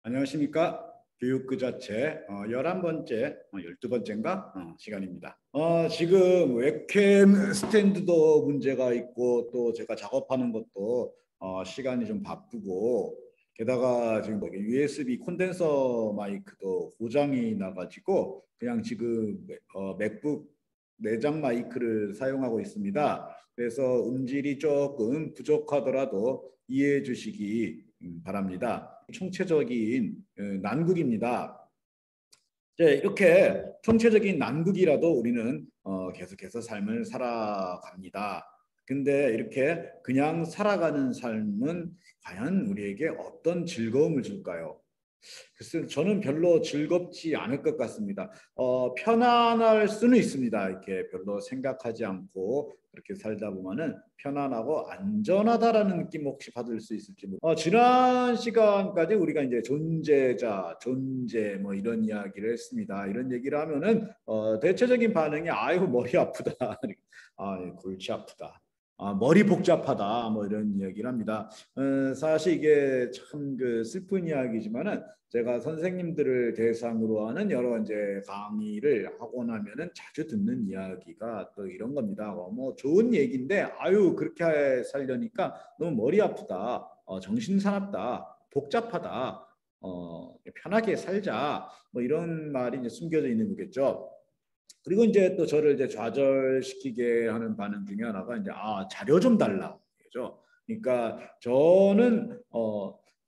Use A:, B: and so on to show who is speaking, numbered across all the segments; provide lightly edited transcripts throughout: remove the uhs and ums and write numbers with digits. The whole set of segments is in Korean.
A: 안녕하십니까. 교육 그 자체 11번째, 12번째인가 시간입니다. 지금 웹캠 스탠드도 문제가 있고 또 제가 작업하는 것도 시간이 좀 바쁘고 게다가 지금 USB 콘덴서 마이크도 고장이 나가지고 그냥 지금 맥북 내장 마이크를 사용하고 있습니다. 그래서 음질이 조금 부족하더라도 이해해 주시기 바랍니다. 총체적인 난국입니다. 이렇게 총체적인 난국이라도 우리는 계속해서 삶을 살아갑니다. 근데 이렇게 그냥 살아가는 삶은 과연 우리에게 어떤 즐거움을 줄까요? 글쎄, 저는 별로 즐겁지 않을 것 같습니다. 편안할 수는 있습니다. 이렇게 별로 생각하지 않고 그렇게 살다 보면은 편안하고 안전하다라는 느낌 혹시 받을 수 있을지 지난 시간까지 우리가 이제 존재자, 존재 뭐 이런 이야기를 했습니다. 이런 얘기를 하면은 대체적인 반응이 아이고 머리 아프다, 골치 아프다. 머리 복잡하다 뭐 이런 이야기를 합니다. 사실 이게 참 그 슬픈 이야기지만은 제가 선생님들을 대상으로 하는 여러 이제 강의를 하고 나면은 자주 듣는 이야기가 또 이런 겁니다. 뭐 좋은 얘기인데 아유 그렇게 살려니까 너무 머리 아프다, 정신 사납다, 복잡하다, 편하게 살자 뭐 이런 말이 이제 숨겨져 있는 거겠죠. 그리고 이제 또 저를 이제 좌절시키게 하는 반응 중에 하나가 이제 자료 좀 달라. 그죠? 그러니까 저는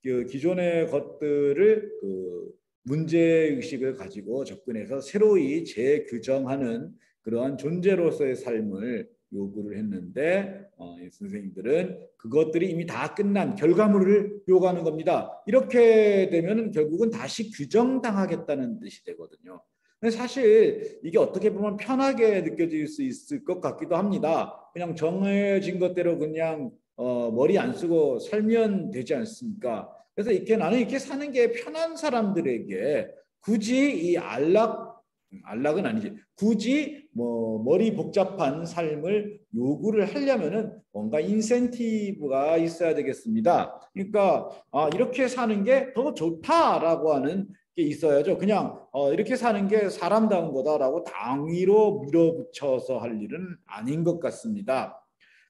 A: 그 기존의 것들을 그 문제 의식을 가지고 접근해서 새로이 재규정하는 그러한 존재로서의 삶을 요구를 했는데 선생님들은 그것들이 이미 다 끝난 결과물을 요구하는 겁니다. 이렇게 되면 결국은 다시 규정당하겠다는 뜻이 되거든요. 근데 사실 이게 어떻게 보면 편하게 느껴질 수 있을 것 같기도 합니다. 그냥 정해진 것대로 그냥 머리 안 쓰고 살면 되지 않습니까? 그래서 이렇게 나는 이렇게 사는 게 편한 사람들에게 굳이 이 안락은 아니지. 굳이 뭐 머리 복잡한 삶을 요구를 하려면은 뭔가 인센티브가 있어야 되겠습니다. 그러니까 이렇게 사는 게 더 좋다라고 하는 게 있어야죠. 그냥 이렇게 사는 게 사람다운 거다라고 당위로 밀어붙여서 할 일은 아닌 것 같습니다.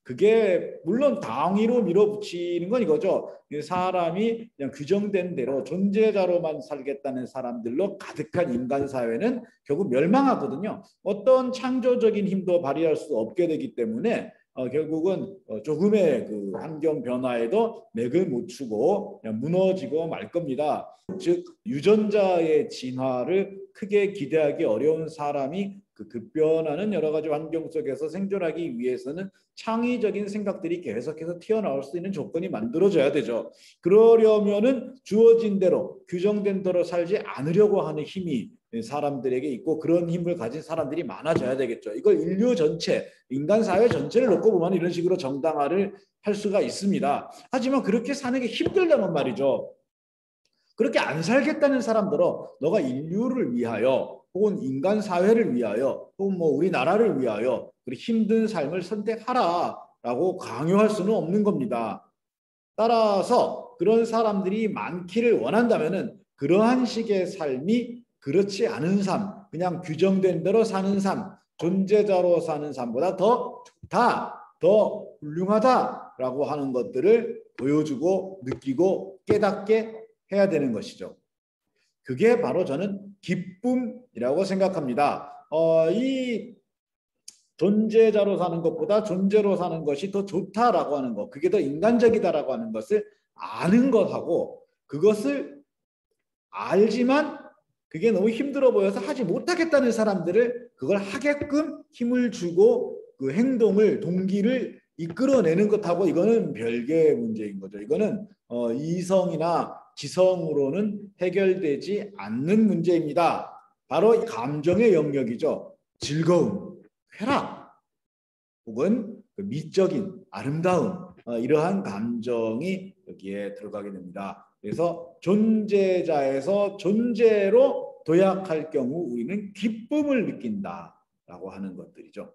A: 그게 물론 당위로 밀어붙이는 건 이거죠. 사람이 그냥 규정된 대로 존재자로만 살겠다는 사람들로 가득한 인간 사회는 결국 멸망하거든요. 어떤 창조적인 힘도 발휘할 수 없게 되기 때문에 결국은 조금의 그 환경 변화에도 맥을 못 추고 그냥 무너지고 말 겁니다. 즉 유전자의 진화를 크게 기대하기 어려운 사람이 그 급변하는 여러 가지 환경 속에서 생존하기 위해서는 창의적인 생각들이 계속해서 튀어나올 수 있는 조건이 만들어져야 되죠. 그러려면은 주어진 대로 규정된 대로 살지 않으려고 하는 힘이 사람들에게 있고 그런 힘을 가진 사람들이 많아져야 되겠죠. 이걸 인류 전체, 인간 사회 전체를 놓고 보면 이런 식으로 정당화를 할 수가 있습니다. 하지만 그렇게 사는 게 힘들다는 말이죠. 그렇게 안 살겠다는 사람들은 너가 인류를 위하여 혹은 인간 사회를 위하여 혹은 뭐 우리나라를 위하여 힘든 삶을 선택하라라고 강요할 수는 없는 겁니다. 따라서 그런 사람들이 많기를 원한다면은 그러한 식의 삶이 그렇지 않은 삶, 그냥 규정된 대로 사는 삶, 존재자로 사는 삶보다 더 좋다, 더 훌륭하다라고 하는 것들을 보여주고 느끼고 깨닫게 해야 되는 것이죠. 그게 바로 저는 기쁨이라고 생각합니다. 이 존재자로 사는 것보다 존재로 사는 것이 더 좋다라고 하는 것, 그게 더 인간적이다라고 하는 것을 아는 것하고 그것을 알지만 그게 너무 힘들어 보여서 하지 못하겠다는 사람들을 그걸 하게끔 힘을 주고 그 행동을 동기를 이끌어내는 것하고 이거는 별개의 문제인 거죠. 이거는 이성이나 지성으로는 해결되지 않는 문제입니다. 바로 감정의 영역이죠. 즐거움, 쾌락 혹은 그 미적인 아름다움 이러한 감정이 여기에 들어가게 됩니다. 그래서 존재자에서 존재로 도약할 경우 우리는 기쁨을 느낀다라고 하는 것들이죠.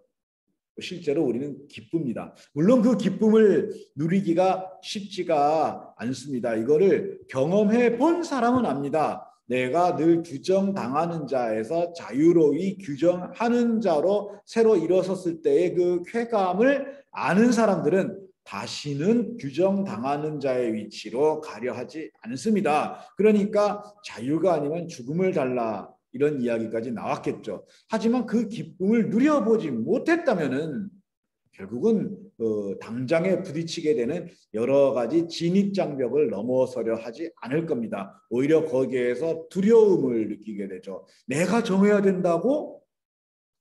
A: 실제로 우리는 기쁩니다. 물론 그 기쁨을 누리기가 쉽지가 않습니다. 이거를 경험해 본 사람은 압니다. 내가 늘 규정당하는 자에서 자유로이 규정하는 자로 새로 일어섰을 때의 그 쾌감을 아는 사람들은 다시는 규정당하는 자의 위치로 가려 하지 않습니다. 그러니까 자유가 아니면 죽음을 달라, 이런 이야기까지 나왔겠죠. 하지만 그 기쁨을 누려보지 못했다면은 결국은 당장에 부딪히게 되는 여러 가지 진입장벽을 넘어서려 하지 않을 겁니다. 오히려 거기에서 두려움을 느끼게 되죠. 내가 정해야 된다고?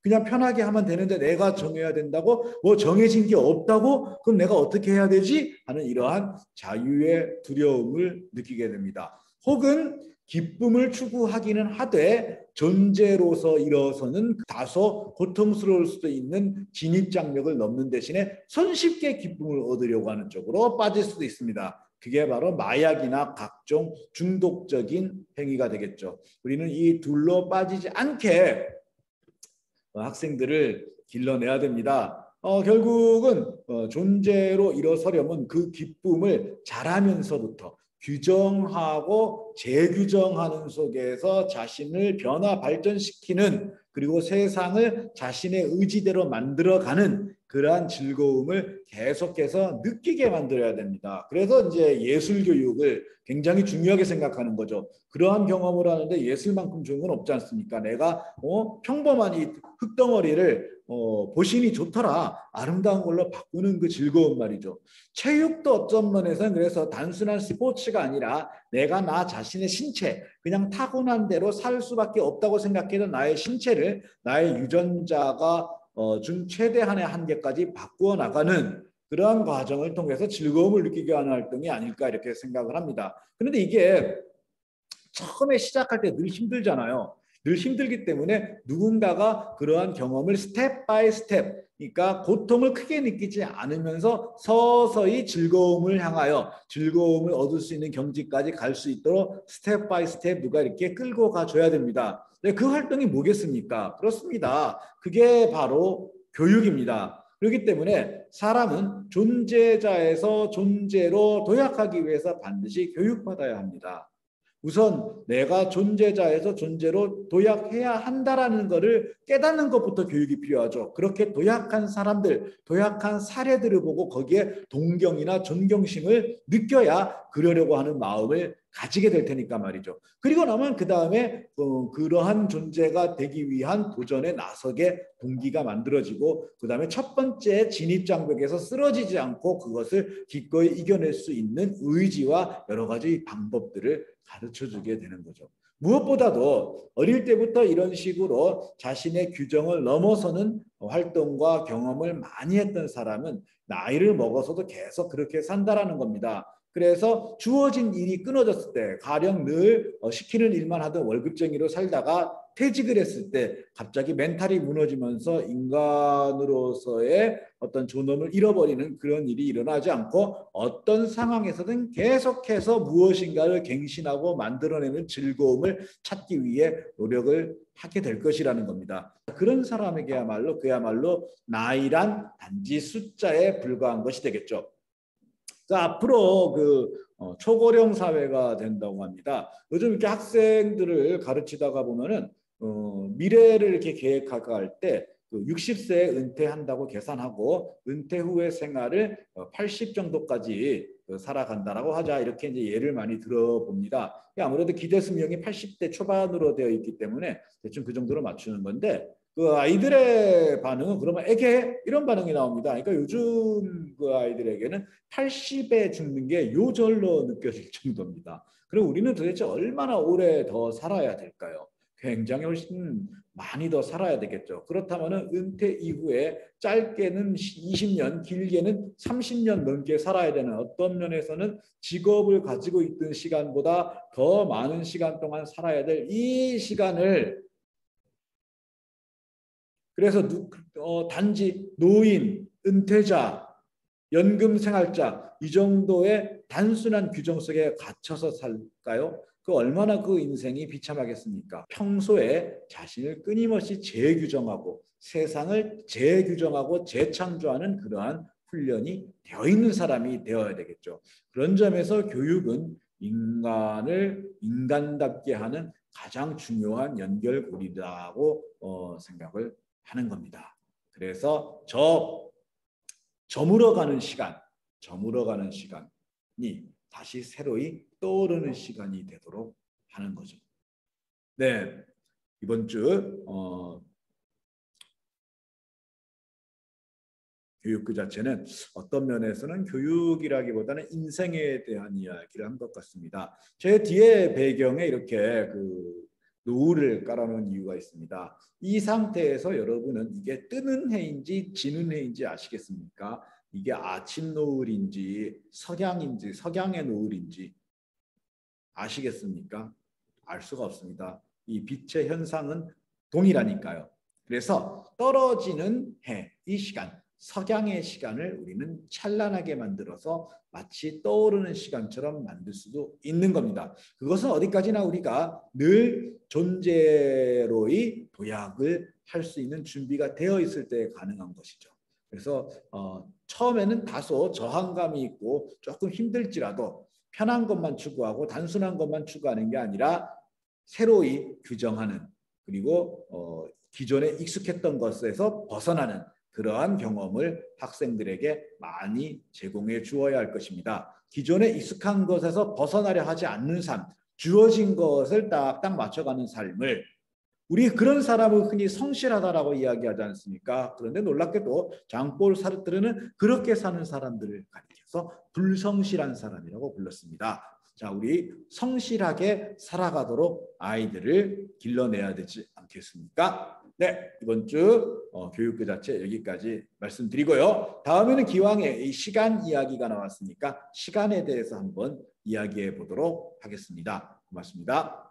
A: 그냥 편하게 하면 되는데 내가 정해야 된다고? 뭐 정해진 게 없다고? 그럼 내가 어떻게 해야 되지? 하는 이러한 자유의 두려움을 느끼게 됩니다. 혹은 기쁨을 추구하기는 하되 존재로서 일어서는 다소 고통스러울 수도 있는 진입장벽을 넘는 대신에 손쉽게 기쁨을 얻으려고 하는 쪽으로 빠질 수도 있습니다. 그게 바로 마약이나 각종 중독적인 행위가 되겠죠. 우리는 이 둘로 빠지지 않게 학생들을 길러내야 됩니다. 결국은 존재로 일어서려면 그 기쁨을 잘하면서부터 규정하고 재규정하는 속에서 자신을 변화 발전시키는, 그리고 세상을 자신의 의지대로 만들어가는 그러한 즐거움을 계속해서 느끼게 만들어야 됩니다. 그래서 이제 예술 교육을 굉장히 중요하게 생각하는 거죠. 그러한 경험을 하는데 예술만큼 좋은 건 없지 않습니까? 내가 평범한 이 흙덩어리를 보시니 좋더라, 아름다운 걸로 바꾸는 그 즐거움 말이죠. 체육도 어떤 면에서는 그래서 단순한 스포츠가 아니라 내가 나 자신의 신체, 그냥 타고난 대로 살 수밖에 없다고 생각해도 나의 신체를 나의 유전자가 준 최대한의 한계까지 바꾸어 나가는 그러한 과정을 통해서 즐거움을 느끼게 하는 활동이 아닐까, 이렇게 생각을 합니다. 그런데 이게 처음에 시작할 때 늘 힘들잖아요. 늘 힘들기 때문에 누군가가 그러한 경험을 스텝 바이 스텝, 그러니까 고통을 크게 느끼지 않으면서 서서히 즐거움을 향하여 즐거움을 얻을 수 있는 경지까지 갈 수 있도록 스텝 바이 스텝 누가 이렇게 끌고 가줘야 됩니다. 그 활동이 뭐겠습니까? 그렇습니다. 그게 바로 교육입니다. 그렇기 때문에 사람은 존재자에서 존재로 도약하기 위해서 반드시 교육받아야 합니다. 우선 내가 존재자에서 존재로 도약해야 한다라는 것을 깨닫는 것부터 교육이 필요하죠. 그렇게 도약한 사람들, 도약한 사례들을 보고 거기에 동경이나 존경심을 느껴야 그러려고 하는 마음을 가지게 될 테니까 말이죠. 그리고 나면 그 다음에 그러한 존재가 되기 위한 도전에 나서게 동기가 만들어지고, 그 다음에 첫 번째 진입장벽에서 쓰러지지 않고 그것을 기꺼이 이겨낼 수 있는 의지와 여러 가지 방법들을 가르쳐주게 되는 거죠. 무엇보다도 어릴 때부터 이런 식으로 자신의 규정을 넘어서는 활동과 경험을 많이 했던 사람은 나이를 먹어서도 계속 그렇게 산다라는 겁니다. 그래서 주어진 일이 끊어졌을 때, 가령 늘 시키는 일만 하던 월급쟁이로 살다가 퇴직을 했을 때 갑자기 멘탈이 무너지면서 인간으로서의 어떤 존엄을 잃어버리는 그런 일이 일어나지 않고 어떤 상황에서든 계속해서 무엇인가를 갱신하고 만들어내는 즐거움을 찾기 위해 노력을 하게 될 것이라는 겁니다. 그런 사람에게야말로 그야말로 나이란 단지 숫자에 불과한 것이 되겠죠. 앞으로 초고령 사회가 된다고 합니다. 요즘 이렇게 학생들을 가르치다가 보면은 미래를 이렇게 계획할 때 60세에 은퇴한다고 계산하고 은퇴 후의 생활을 80 정도까지 살아간다라고 하자, 이렇게 이제 예를 많이 들어봅니다. 아무래도 기대 수명이 80대 초반으로 되어 있기 때문에 대충 그 정도로 맞추는 건데, 그 아이들의 반응은 그러면 애게 이런 반응이 나옵니다. 그러니까 요즘 그 아이들에게는 80에 죽는 게 요절로 느껴질 정도입니다. 그럼 우리는 도대체 얼마나 오래 더 살아야 될까요? 굉장히 훨씬 많이 더 살아야 되겠죠. 그렇다면 은퇴 이후에 짧게는 20년, 길게는 30년 넘게 살아야 되는, 어떤 면에서는 직업을 가지고 있던 시간보다 더 많은 시간 동안 살아야 될 이 시간을, 그래서 단지 노인, 은퇴자, 연금 생활자 이 정도의 단순한 규정 속에 갇혀서 살까요? 그 얼마나 그 인생이 비참하겠습니까? 평소에 자신을 끊임없이 재규정하고 세상을 재규정하고 재창조하는 그러한 훈련이 되어 있는 사람이 되어야 되겠죠. 그런 점에서 교육은 인간을 인간답게 하는 가장 중요한 연결고리라고 생각을 하는 겁니다. 그래서 저물어가는 시간이 다시 새로이 떠오르는 시간이 되도록 하는 거죠. 네, 이번 주 교육 그 자체는 어떤 면에서는 교육이라기보다는 인생에 대한 이야기를 한 것 같습니다. 제 뒤에 배경에 이렇게 그 노을을 깔아놓은 이유가 있습니다. 이 상태에서 여러분은 이게 뜨는 해인지 지는 해인지 아시겠습니까? 이게 아침 노을인지 석양의 노을인지 아시겠습니까? 알 수가 없습니다. 이 빛의 현상은 동일하니까요. 그래서 떨어지는 해, 이 시간, 석양의 시간을 우리는 찬란하게 만들어서 마치 떠오르는 시간처럼 만들 수도 있는 겁니다. 그것은 어디까지나 우리가 늘 존재로의 도약을 할 수 있는 준비가 되어 있을 때 가능한 것이죠. 그래서 처음에는 다소 저항감이 있고 조금 힘들지라도 편한 것만 추구하고 단순한 것만 추구하는 게 아니라 새로이 규정하는, 그리고 기존에 익숙했던 것에서 벗어나는 그러한 경험을 학생들에게 많이 제공해 주어야 할 것입니다. 기존에 익숙한 것에서 벗어나려 하지 않는 삶, 주어진 것을 딱딱 맞춰가는 삶을, 우리 그런 사람을 흔히 성실하다라고 이야기하지 않습니까? 그런데 놀랍게도 장폴 사르트르는 그렇게 사는 사람들을 가리켜서 불성실한 사람이라고 불렀습니다. 자, 우리 성실하게 살아가도록 아이들을 길러내야 되지 않겠습니까? 네, 이번 주 교육 그 자체 여기까지 말씀드리고요. 다음에는 기왕에 이 시간 이야기가 나왔으니까 시간에 대해서 한번 이야기해 보도록 하겠습니다. 고맙습니다.